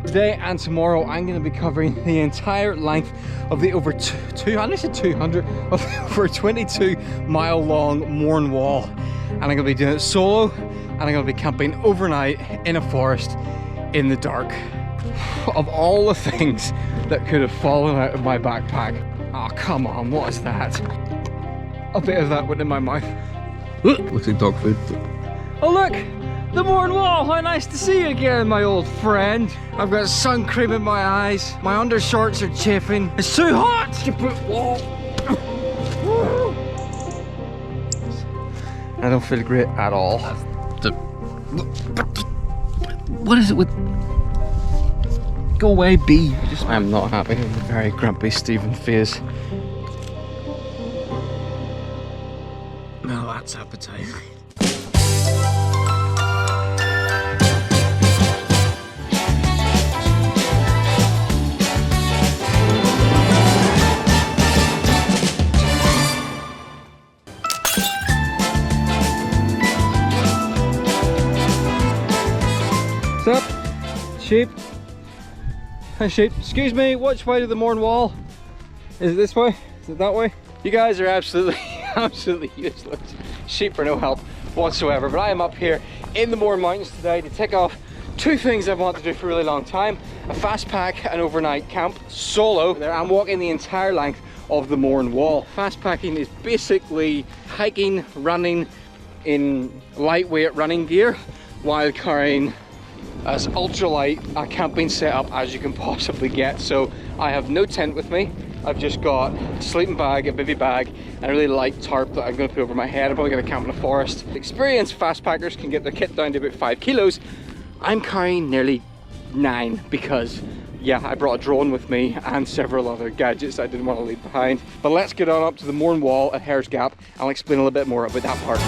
Today and tomorrow I'm going to be covering the entire length of the over 22-mile long Mourne Wall, and I'm going to be doing it solo, and I'm going to be camping overnight in a forest in the dark. Of all the things that could have fallen out of my backpack, oh come on, what is that? A bit of that went in my mouth. Looks like dog food. Oh look! The Mourne Wall! How nice to see you again, my old friend. I've got sun cream in my eyes. My undershorts are chafing. It's too hot! I don't feel great at all. What is it with... Go away, bee. I'm not happy. I'm a very grumpy Stephen face. Now that's appetizing. What's up? Sheep? Hi sheep. Excuse me, which way to the Mourne Wall? Is it this way? Is it that way? You guys are absolutely, absolutely useless. Sheep are no help whatsoever, but I am up here in the Mourne Mountains today to tick off two things I've wanted to do for a really long time. A fast pack and overnight camp solo. I'm walking the entire length of the Mourne Wall. Fast packing is basically hiking, running in lightweight running gear while carrying as ultralight a camping setup as you can possibly get. So I have no tent with me. I've just got a sleeping bag, a bivy bag, and a really light tarp that I'm going to put over my head. I'm probably going to camp in a forest. Experienced fast packers can get their kit down to about 5 kilos. I'm carrying nearly 9 because, yeah, I brought a drone with me and several other gadgets I didn't want to leave behind. But let's get on up to the Mourne Wall at Hare's Gap. I'll explain a little bit more about that part.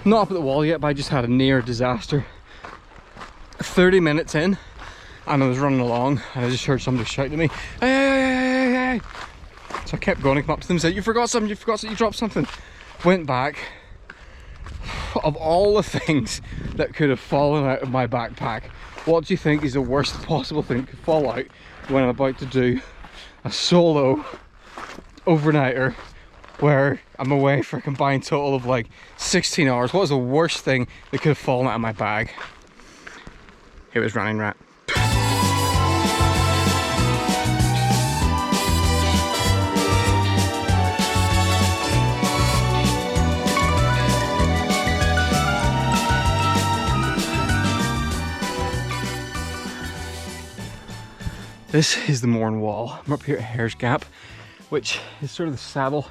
Not up at the wall yet, but I just had a near disaster. 30 minutes in, and I was running along, and I just heard somebody shout to me, "Hey, hey, hey, hey, hey." So I kept going and come up to them and said, "You forgot something, you forgot something, you dropped something." Went back. Of all the things that could have fallen out of my backpack, what do you think is the worst possible thing that could fall out when I'm about to do a solo overnighter where I'm away for a combined total of like 16 hours? What was the worst thing that could have fallen out of my bag? It was running rat. This is the Mourne Wall. I'm up here at Hare's Gap, which is sort of the saddle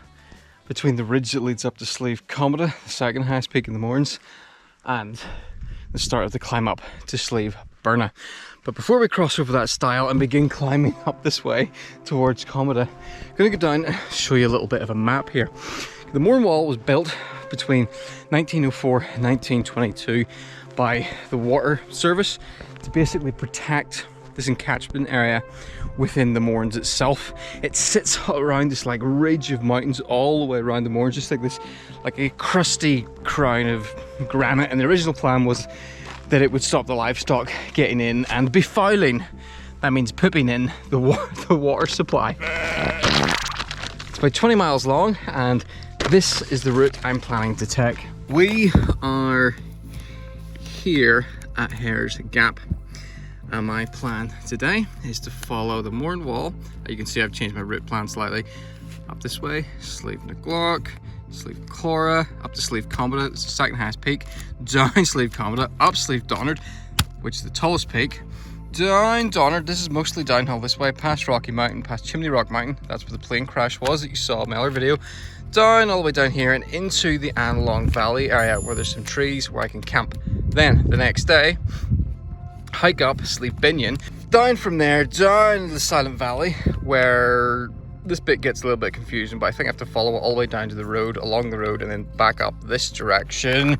between the ridge that leads up to Slieve Commodore, the second highest peak in the Mournes, and the start of the climb up to Slieve Burna. But before we cross over that stile and begin climbing up this way towards Commodore, I'm going to go down and show you a little bit of a map here. The Mourne Wall was built between 1904 and 1922 by the Water Service to basically protect this encatchment area within the Mournes itself. It sits around this like ridge of mountains all the way around the Mournes, just like this, like a crusty crown of granite. And the original plan was that it would stop the livestock getting in and befouling. That means pooping in the water supply. It's about 20 miles long, and this is the route I'm planning to take. We are here at Hare's Gap. And my plan today is to follow the Mourne Wall. You can see I've changed my route plan slightly. Up this way, Slieve na Glock, Slieve Clora, up to Slieve Commodore, it's the second highest peak, down Slieve Commodore, up Slieve Donard, which is the tallest peak, down Donard, this is mostly downhill this way, past Rocky Mountain, past Chimney Rock Mountain, that's where the plane crash was that you saw in my other video, down all the way down here and into the Annalong Valley area where there's some trees where I can camp. Then, the next day, hike up Slieve Binion, down from there, down the Silent Valley, where this bit gets a little bit confusing, but I think I have to follow it all the way down to the road, along the road, and then back up this direction,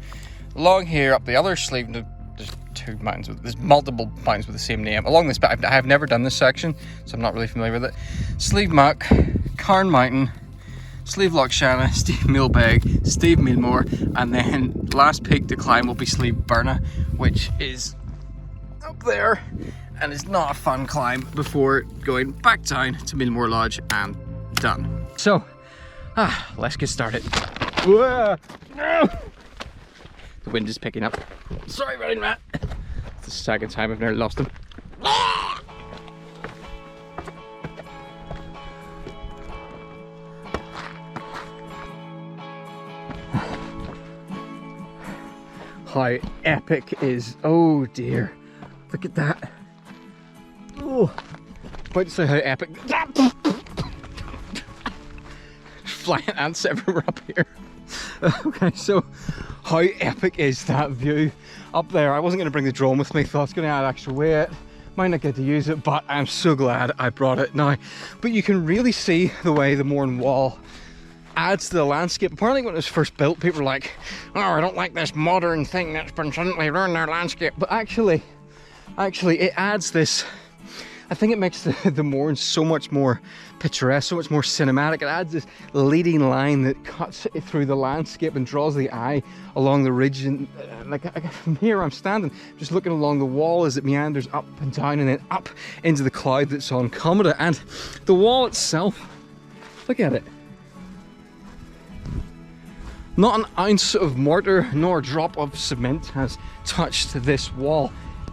along here, up the other Slieve, there's two mountains. There's multiple mountains with the same name along this, but I have never done this section, so I'm not really familiar with it. Slieve Muck, Carn Mountain, Slieve Loch Shanna, Steve Millbeg, Steve Millmore, and then last peak to climb will be Slieve Burna, which is up there, and it's not a fun climb before going back down to Millmore Lodge and done. So, let's get started. Whoa. No. The wind is picking up. Sorry about that. It's the second time I've nearly lost him. How epic is, oh dear. Look at that. Oh, about to say how epic. Flying ants everywhere up here. Okay, so how epic is that view up there? I wasn't going to bring the drone with me, thought it's going to add extra weight. Might not get to use it, but I'm so glad I brought it now. But you can really see the way the Mourne Wall adds to the landscape. Apparently when it was first built, people were like, oh, I don't like this modern thing that's been suddenly ruined our landscape. But actually it adds this, I think it makes the Mourne so much more picturesque, so much more cinematic. It adds this leading line that cuts through the landscape and draws the eye along the ridge. And from here I'm standing, just looking along the wall as it meanders up and down and then up into the cloud that's on Commodore. And the wall itself, look at it. Not an ounce of mortar nor a drop of cement has touched this wall.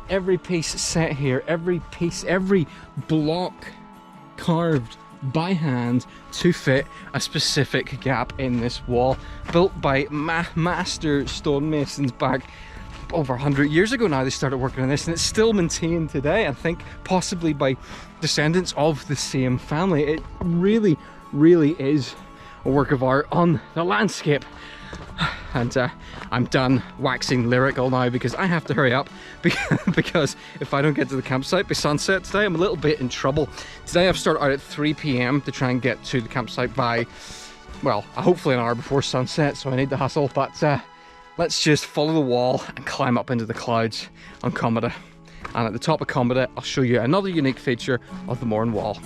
Every piece set here, every piece, every block carved by hand to fit a specific gap in this wall, built by master stonemasons back over 100 years ago now. They started working on this, and it's still maintained today, I think possibly by descendants of the same family. It really, really is a work of art on the landscape. And I'm done waxing lyrical now because I have to hurry up because if I don't get to the campsite by sunset today, I'm a little bit in trouble. Today I've started out at 3 p.m. to try and get to the campsite by, well, hopefully an hour before sunset, so I need to hustle. But let's just follow the wall and climb up into the clouds on Commodore. And at the top of Commodore, I'll show you another unique feature of the Mourne Wall.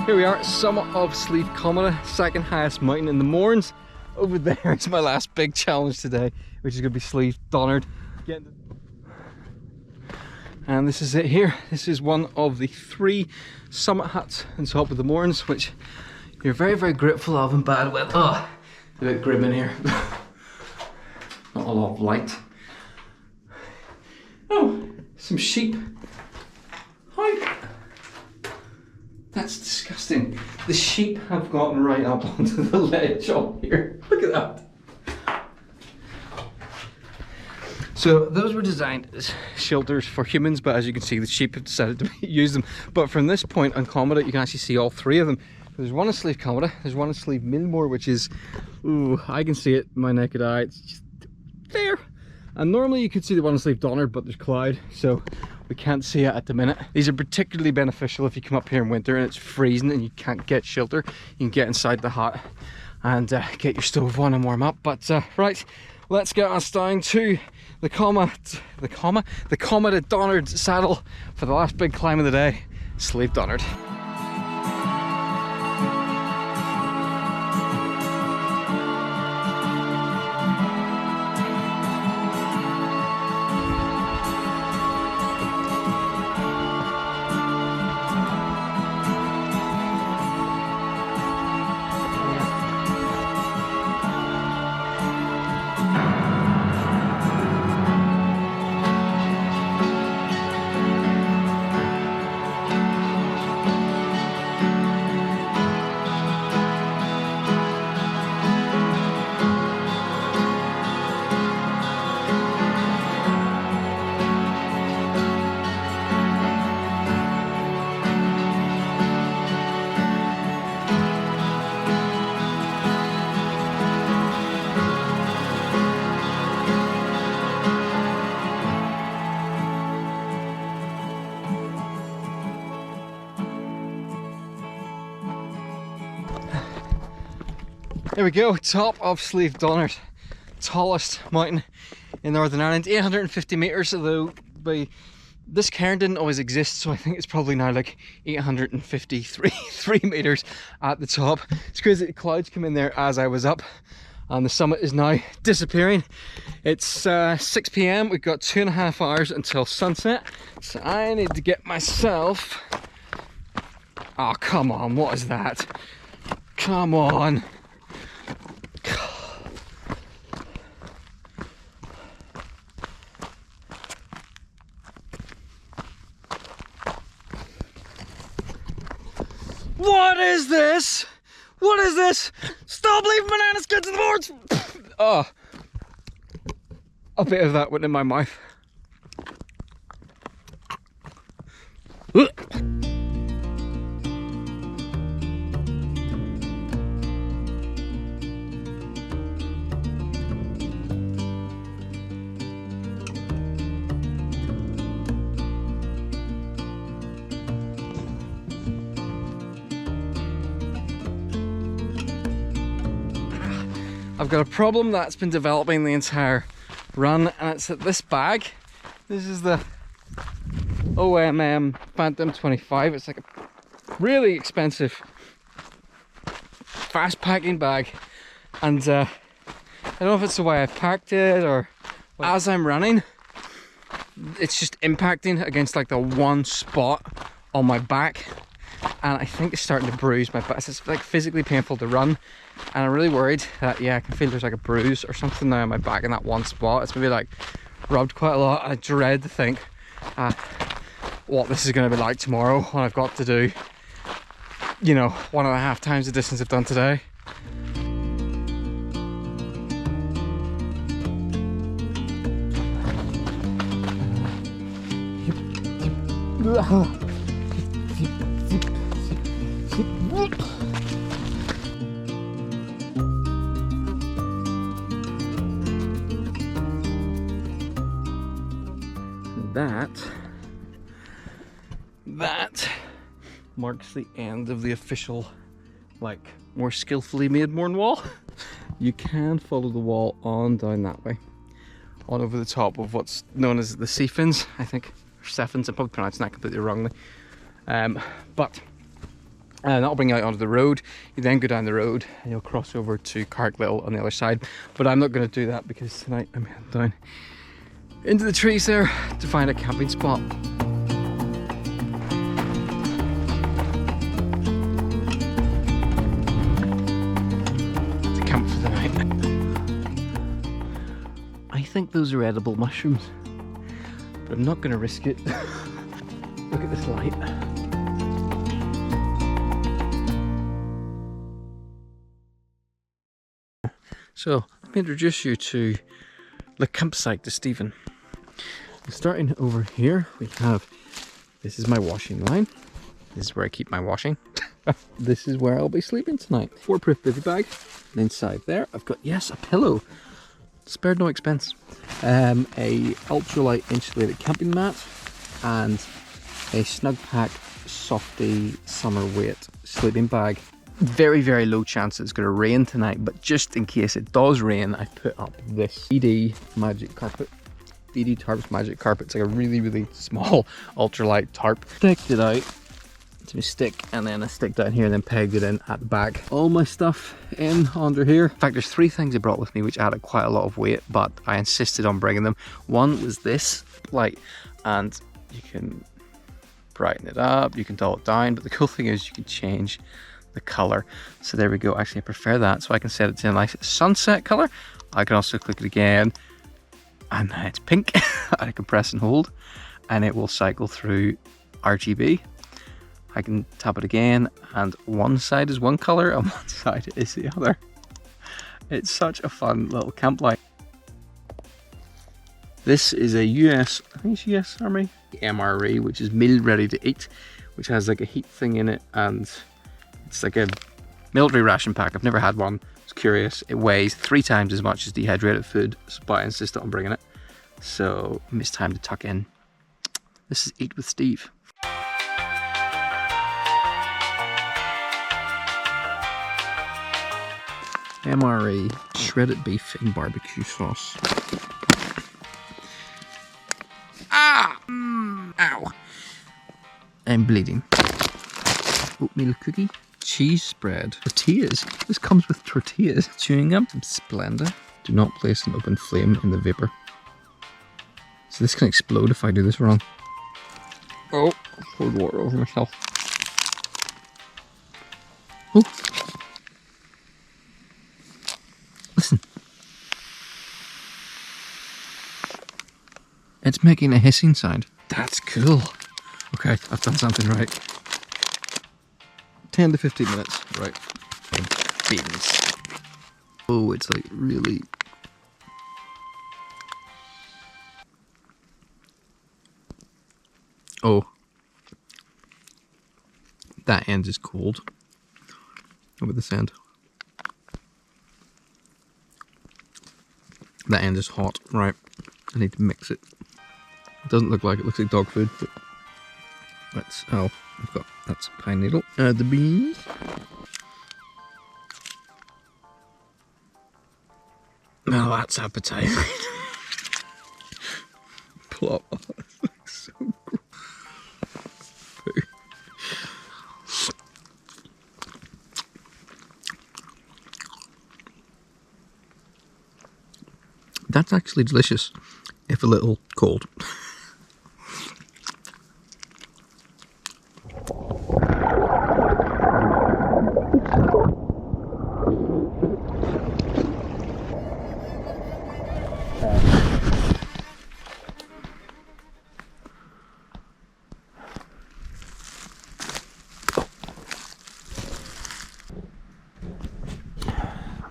Here we are at summit of Slieve Commodore, second highest mountain in the Mournes. Over there is my last big challenge today, which is going to be Slieve Donard. And this is it here. This is one of the 3 summit huts on top of the Mournes, which you're very, very grateful of in bad weather. Oh, it's a bit grim in here. Not a lot of light. Oh, some sheep. Hi. That's disgusting. The sheep have gotten right up onto the ledge up here. Look at that. So those were designed as shelters for humans, but as you can see, the sheep have decided to use them. But from this point on Commodore, you can actually see all 3 of them. There's one in Slieve Commodore, there's one in Slieve Millmore, which is, ooh, I can see it in my naked eye. It's just there. And normally you could see the one in Slieve Donard, but there's cloud, so we can't see it at the minute. These are particularly beneficial if you come up here in winter and it's freezing and you can't get shelter. You can get inside the hut and get your stove on and warm up. But right, let's get us down to the Commodore Donard saddle for the last big climb of the day, Slieve Donard. There we go, top of Slieve Donard, tallest mountain in Northern Ireland, 850 metres, although by this cairn didn't always exist, so I think it's probably now like 853 metres at the top. It's crazy, the clouds came in there as I was up, and the summit is now disappearing. It's 6 p.m, we've got 2.5 hours until sunset, so I need to get myself... Oh, come on, what is that? Come on. What is this? What is this? Stop leaving banana skins in the boards! Oh, a bit of that went in my mouth. I've got a problem that's been developing the entire run, and it's that this bag, this is the OMM Phantom 25, it's like a really expensive fast packing bag, and I don't know if it's the way I packed it or as I'm running, it's just impacting against like the one spot on my back, and I think it's starting to bruise my back. It's like physically painful to run, and I'm really worried that, yeah, I can feel there's like a bruise or something now on my back in that one spot. It's maybe like rubbed quite a lot. I dread to think what this is going to be like tomorrow when I've got to do, you know, 1.5 times the distance I've done today. That marks the end of the official, like, more skillfully made Mourne Wall. You can follow the wall on down that way, on over the top of what's known as the Seafins, I think, or Seffins. I'm probably pronouncing that completely wrongly. But that'll bring you out onto the road. You then go down the road and you'll cross over to Carrickville on the other side. But I'm not going to do that because tonight I'm heading down into the trees there to find a camping spot. To camp for the night. I think those are edible mushrooms, but I'm not going to risk it. Look at this light. So, let me introduce you to the campsite to Stephen. Starting over here, we have, this is my washing line. This is where I keep my washing. This is where I'll be sleeping tonight. 4-proof bivy bag. And inside there, I've got, yes, a pillow. Spared no expense. A ultralight insulated camping mat and a Snug Pack Softy summer weight sleeping bag. Very, very low chance it's going to rain tonight, but just in case it does rain, I put up this DD Magic Carpet. DD Tarp's Magic Carpet. It's like a really, really small ultralight tarp. Sticked it out to my stick, and then I stick down here and then pegged it in at the back. All my stuff in under here. In fact, there's 3 things I brought with me which added quite a lot of weight, but I insisted on bringing them. One was this light, and you can brighten it up, you can dull it down, but the cool thing is you can change the color. So there we go. Actually, I prefer that, so I can set it to a nice sunset color. I can also click it again, and now it's pink. I can press and hold, and it will cycle through RGB. I can tap it again, and one side is one color and one side is the other. It's such a fun little camp light. This is a US, I think it's US Army MRE, which is meal ready to eat, which has like a heat thing in it, and it's like a military ration pack. I've never had one. I was curious. It weighs 3 times as much as dehydrated food, but I insisted on bringing it. So it's time to tuck in. This is Eat with Steve. MRE, shredded beef and barbecue sauce. Ah! Ow! I'm bleeding. Oatmeal cookie, cheese spread, tortillas. This comes with tortillas. Chewing gum, some Splenda. Do not place an open flame in the vapor. So this can explode if I do this wrong. Oh, I poured water over myself. Oh. Listen. It's making a hissing sound. That's cool. Okay, I've done something right. 10 to 15 minutes, right. Beans. Oh, it's like really... Oh. That end is cold. How about this end? That end is hot, right. I need to mix it. It doesn't look like it, looks like dog food, but that's, oh, that's pine needle. Add the beans. Oh, that's appetizing. Plop. This looks so gross. That's actually delicious, if a little cold.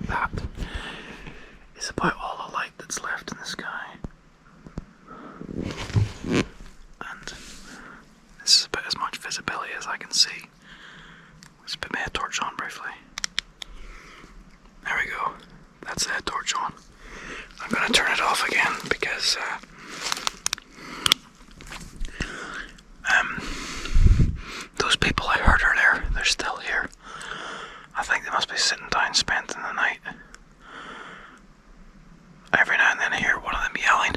That is about all the light that's left in the sky. And this is about as much visibility as I can see. Let's put my head torch on briefly. There we go. That's the head torch on. I'm going to turn it off again because those people I heard earlier, they're still here. I think they must be sitting down spending the night. Every now and then I hear one of them yelling.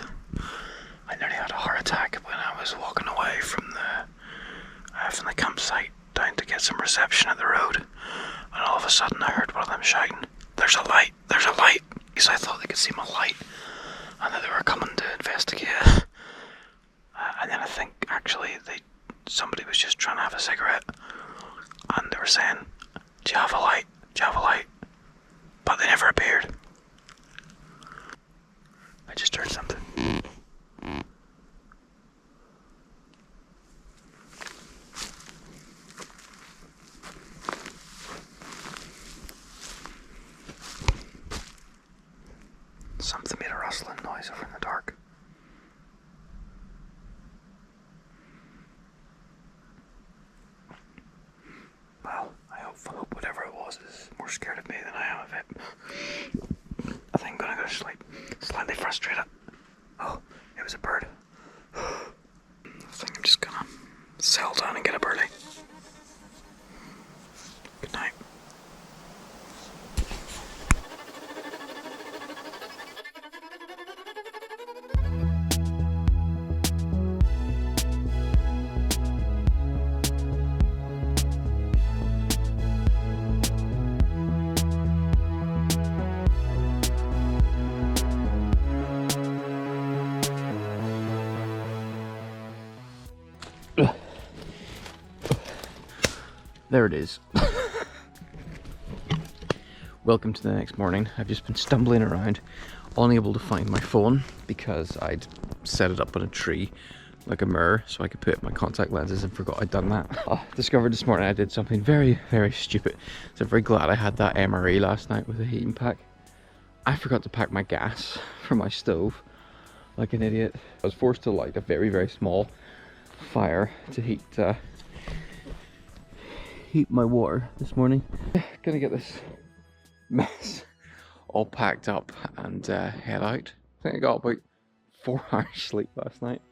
I nearly had a heart attack when I was walking away from the campsite down to get some reception at the road, and all of a sudden I heard one of them shouting, "There's a light! There's a light!" Because I thought they could see my light, and that they were coming to investigate. And then I think actually somebody was just trying to have a cigarette, and they were saying, "Do you have a light? Do you have a light?" But they never appeared. I just heard something. Something made a rustling noise over in the dark. Well, I hope whatever it was is more scared of me than I am of it. I think I'm gonna go to sleep. Slightly frustrated. Oh, it was a bird. I think I'm just gonna settle down and get up early. Good night. There it is. Welcome to the next morning. I've just been stumbling around, unable to find my phone because I'd set it up on a tree like a mirror so I could put my contact lenses and forgot I'd done that. Discovered this morning I did something very, very stupid. So I'm very glad I had that MRE last night with a heating pack. I forgot to pack my gas for my stove like an idiot. I was forced to light a very, very small fire to heat my water this morning. Gonna get this mess all packed up and head out. I think I got about 4 hours sleep last night.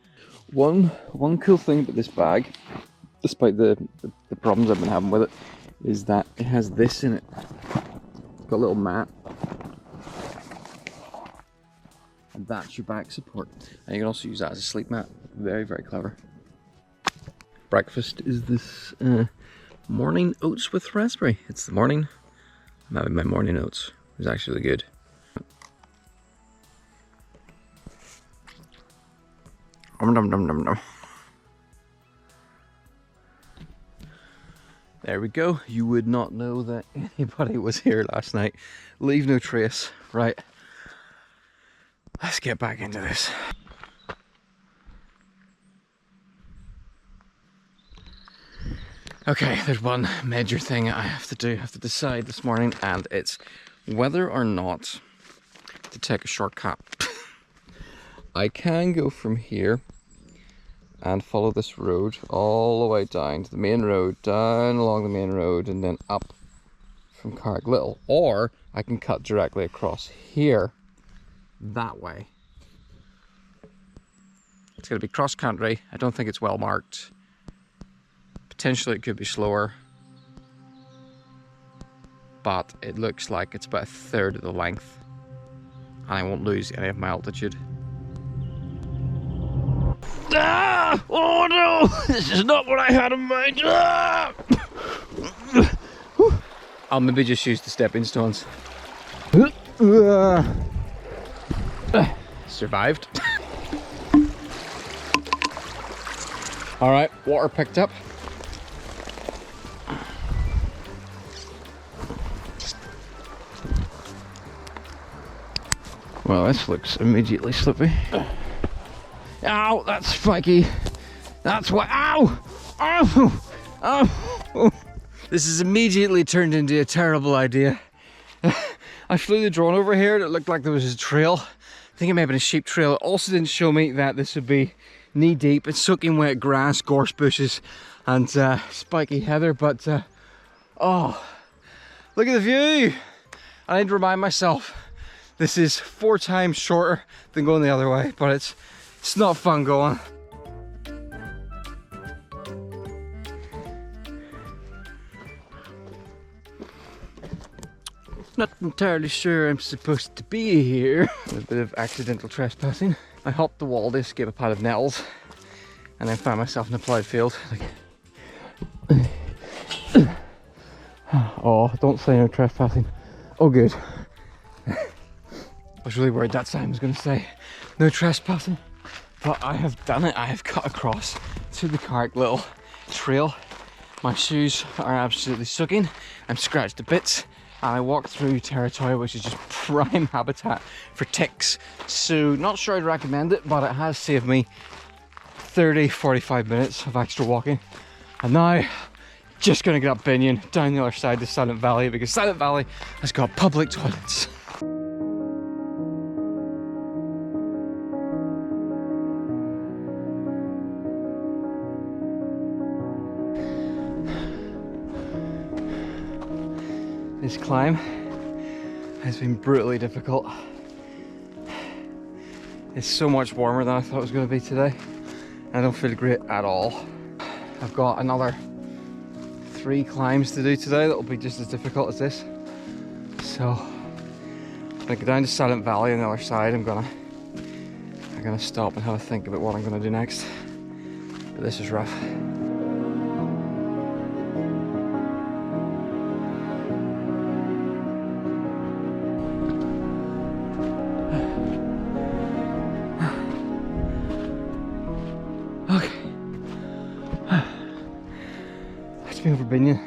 One cool thing about this bag, despite the problems I've been having with it, is that it has this in it got a little mat. And that's your back support. And you can also use that as a sleep mat. Very, very clever. Breakfast is this morning oats with raspberry. It's the morning. I'm having my morning oats. It was actually really good. There we go. You would not know that anybody was here last night. Leave no trace. Right. Let's get back into this. Okay, there's one major thing I have to do. I have to decide this morning, and it's whether or not to take a shortcut. I can go from here and follow this road all the way down to the main road, down along the main road, and then up from Carrick-Little. Or I can cut directly across here, that way. It's going to be cross country. I don't think it's well marked. Potentially it could be slower, but it looks like it's about a third of the length, and I won't lose any of my altitude. Ah! Oh no! This is not what I had in mind! Ah! I'll maybe just use the stepping stones. Survived. Alright, water picked up. Well, this looks immediately slippy. Ow, that's Spikey. That's what. Ow! Ow! Ow! This has immediately turned into a terrible idea. I flew the drone over here and it looked like there was a trail. I think it may have been a sheep trail. It also didn't show me that this would be knee deep in soaking wet grass, gorse bushes, and spiky heather. But oh, look at the view! I need to remind myself this is 4 times shorter than going the other way, but it's not fun going. Not entirely sure I'm supposed to be here. A bit of accidental trespassing. I hopped the wall to escape a pile of nettles, and then found myself in a ploughed field. Oh, don't say no trespassing. Oh, good. I was really worried that time I was going to say no trespassing, but I have done it. I have cut across to the Carrick-Little trail. My shoes are absolutely soaking. I'm scratched to bits, and I walked through territory which is just prime habitat for ticks. So not sure I'd recommend it, but it has saved me 30-45 minutes of extra walking. And now just going to get up Binion down the other side to Silent Valley, because Silent Valley has got public toilets. This climb has been brutally difficult. It's so much warmer than I thought it was going to be today. I don't feel great at all. I've got another 3 climbs to do today that will be just as difficult as this. So I'm gonna go down to Silent Valley on the other side. I'm gonna stop and have a think about what I'm gonna do next. But this is rough. Over Binion.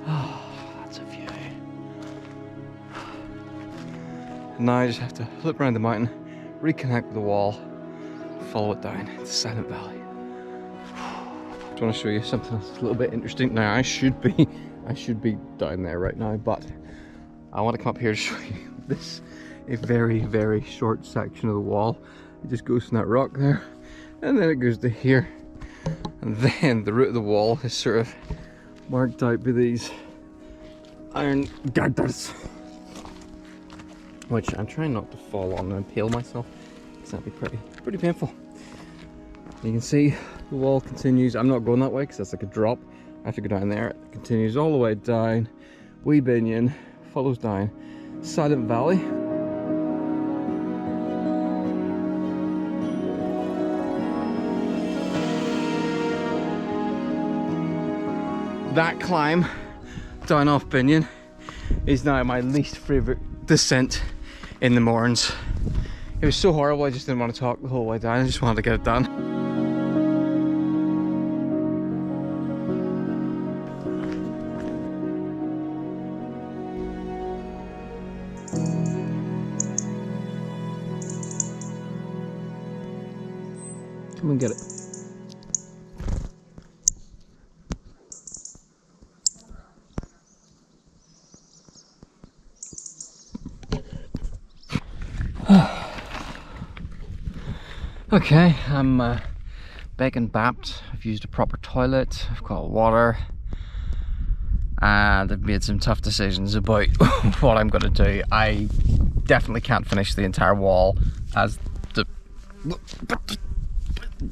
Oh, that's a view. And now I just have to flip around the mountain, reconnect with the wall, follow it down to Silent Valley. I just want to show you something that's a little bit interesting. Now I should be down there right now, but I want to come up here to show you this, a very, very short section of the wall. It just goes from that rock there, and then it goes to here. And then the root of the wall is sort of marked out by these iron girders, which I'm trying not to fall on and impale myself, because that'd be pretty painful. You can see the wall continues. I'm not going that way because that's like a drop. I have to go down there. It continues all the way down, Wee Binion follows down Silent Valley. That climb down off Binion is now my least favourite descent in the Mournes. It was so horrible, I just didn't want to talk the whole way down, I just wanted to get it done. Come and get it. Okay, I'm back and bapped. I've used a proper toilet, I've got water, and I've made some tough decisions about what I'm going to do. I definitely can't finish the entire wall as the...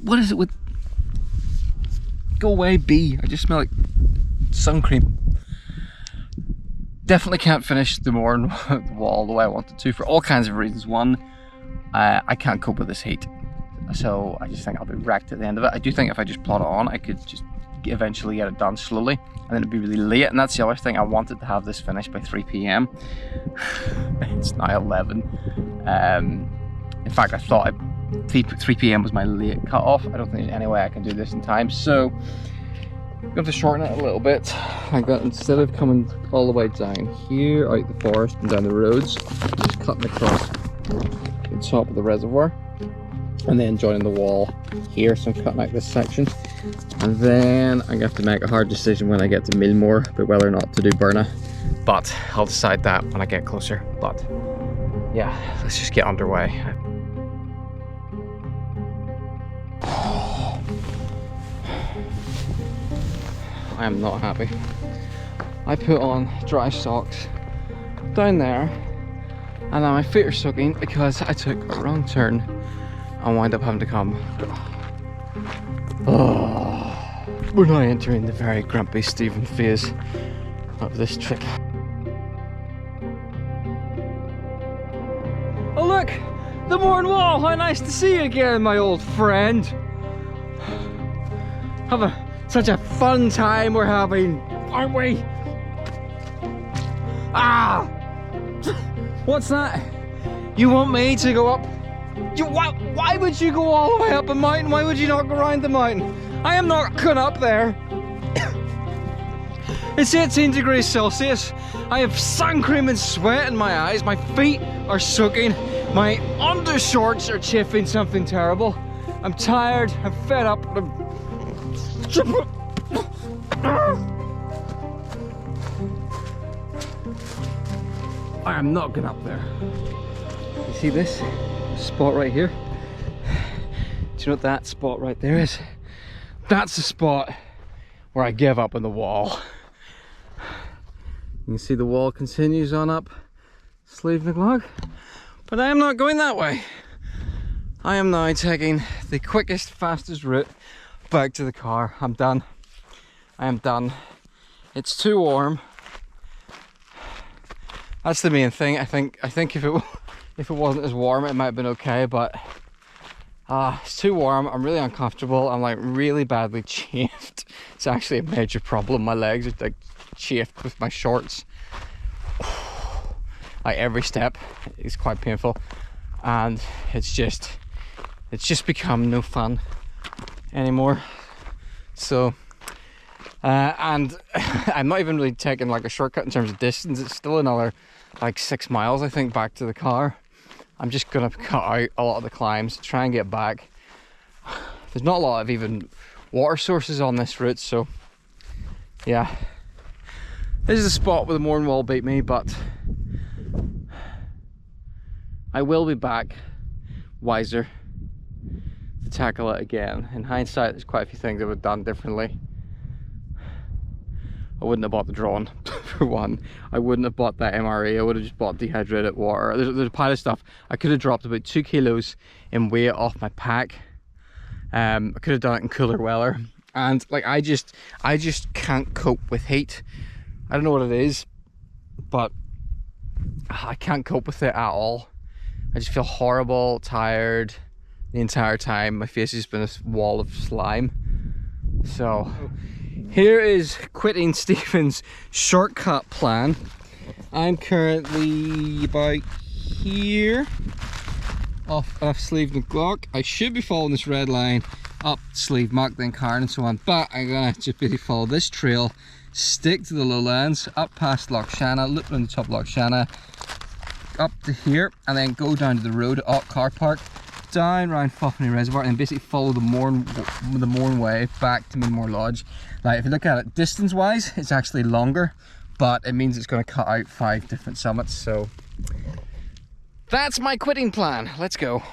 What is it with... Go away, bee. I just smell like sun cream. Definitely can't finish the Mourne Wall the way I wanted to for all kinds of reasons. One, I can't cope with this heat. So I just think I'll be wrecked at the end of it. I do think if I just plot it on, I could just eventually get it done slowly, and then it'd be really late. And that's the other thing, I wanted to have this finished by 3 p.m. It's now 11. In fact, I thought 3 p.m. was my late cut-off. I don't think there's any way I can do this in time, so I'm going to shorten it a little bit like that. Instead of coming all the way down here, out the forest and down the roads, just cutting across the top of the reservoir and then joining the wall here. So I'm cutting out this section, and then I'm going to have to make a hard decision when I get to Millmore about whether or not to do Burna, but I'll decide that when I get closer. But yeah, let's just get underway. I am not happy. I put on dry socks down there, and now my feet are soaking because I took a wrong turn and wound up having to come. Oh, we're now entering the very grumpy Stephen phase of this trip. Oh look! The Mourne Wall! How nice to see you again, my old friend! Such a fun time we're having, aren't we? Ah! What's that? You want me to go up? Why would you go all the way up a mountain? Why would you not go around the mountain? I am not going up there. It's 18 degrees Celsius. I have sun cream and sweat in my eyes. My feet are soaking. My undershorts are chafing something terrible. I'm tired. I'm fed up. I am not going up there. You see this spot right here? Do you know what that spot right there is? That's the spot where I give up on the wall. You can see the wall continues on up Slievenaglock, but I am not going that way. I am now taking the quickest, fastest route back to the car. I'm done. I am done. It's too warm. That's the main thing. I think if it wasn't as warm, it might have been okay, but it's too warm. I'm really uncomfortable. I'm like really badly chafed. It's actually a major problem. My legs are like chafed with my shorts. Like every step is quite painful, and it's just become no fun anymore. So and I'm not even really taking like a shortcut in terms of distance. It's still another like 6 miles I think back to the car. I'm just gonna cut out a lot of the climbs, try and get back. There's not a lot of even water sources on this route, so yeah, this is the spot where the Mourne Wall beat me, but I will be back wiser to tackle it again. In hindsight, there's quite a few things I would have done differently. I wouldn't have bought the drone, for one. I wouldn't have bought that MRE. I would have just bought dehydrated water. There's a pile of stuff. I could have dropped about 2 kilos in weight off my pack. I could have done it in cooler weather. And like I just can't cope with heat. I don't know what it is. but I can't cope with it at all. I just feel horrible, tired the entire time. My face has been a wall of slime. So here is quitting Stephen's shortcut plan. I'm currently about here off Sleeve and Glock. I should be following this red line up Sleeve, Mark, then Carn and so on, but I'm gonna just basically follow this trail, stick to the lowlands, up past Loch Shanna, loop on the top of Loch Shanna, up to here, and then go down to the road up car park, down around Fastpacking Reservoir, and basically follow the Mourne Way back to Mourne Lodge. Like, if you look at it distance wise, it's actually longer, but it means it's going to cut out 5 different summits. So that's my quitting plan. Let's go.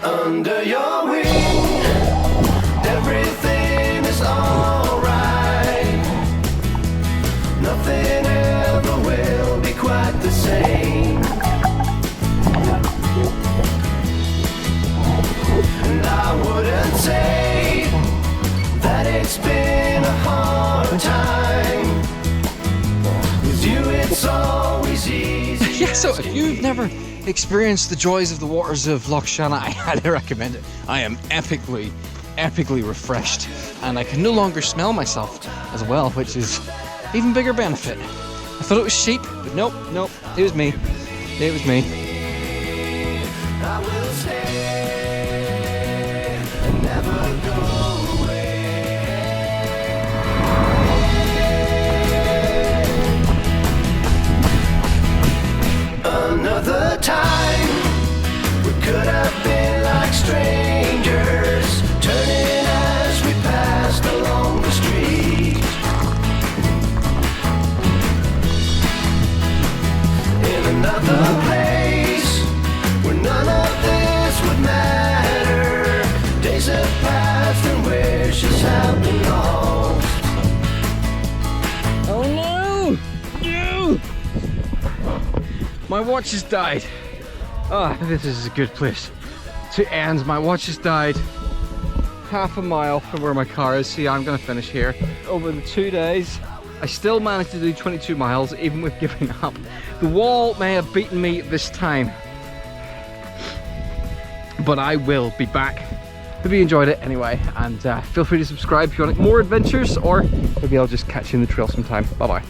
Under your wing, everything is alright. Nothing ever will be quite the same. And I wouldn't say that it's been a hard time. With you it's always easy. Yeah, so if you've never experienced the joys of the waters of Loch Shanna, I highly recommend it. I am epically refreshed, and I can no longer smell myself as well, which is even bigger benefit. I thought it was sheep, but nope, it was me. It was me. I will stay and never go away. Another time we could have been like strangers, turning as we passed along the street. In another place where none of this would matter, days have passed and wishes have been lost. Oh no! No! My watch has died. Ah, this is a good place to end. My watch has died half a mile from where my car is. See, I'm gonna finish here. Over the 2 days, I still managed to do 22 miles, even with giving up. The wall may have beaten me this time, but I will be back. Hope you enjoyed it anyway, and feel free to subscribe if you want more adventures, or maybe I'll just catch you in the trail sometime. Bye bye.